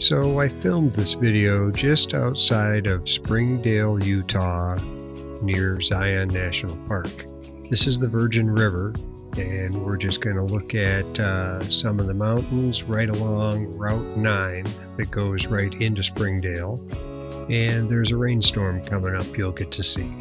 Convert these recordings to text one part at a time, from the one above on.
So I filmed this video just outside of Springdale, Utah, near Zion National Park. This is the Virgin River, and we're just going to look at some of the mountains right along Route 9 that goes right into Springdale. And there's a rainstorm coming up you'll get to see.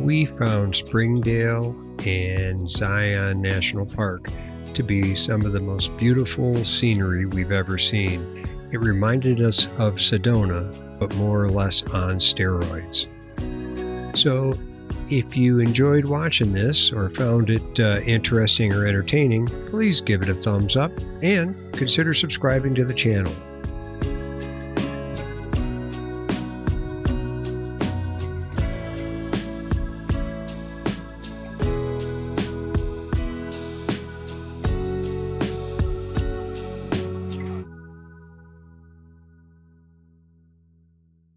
We found Springdale and Zion National Park to be some of the most beautiful scenery we've ever seen. It reminded us of Sedona, but more or less on steroids. So if you enjoyed watching this or found it interesting or entertaining, please give it a thumbs up and consider subscribing to the channel.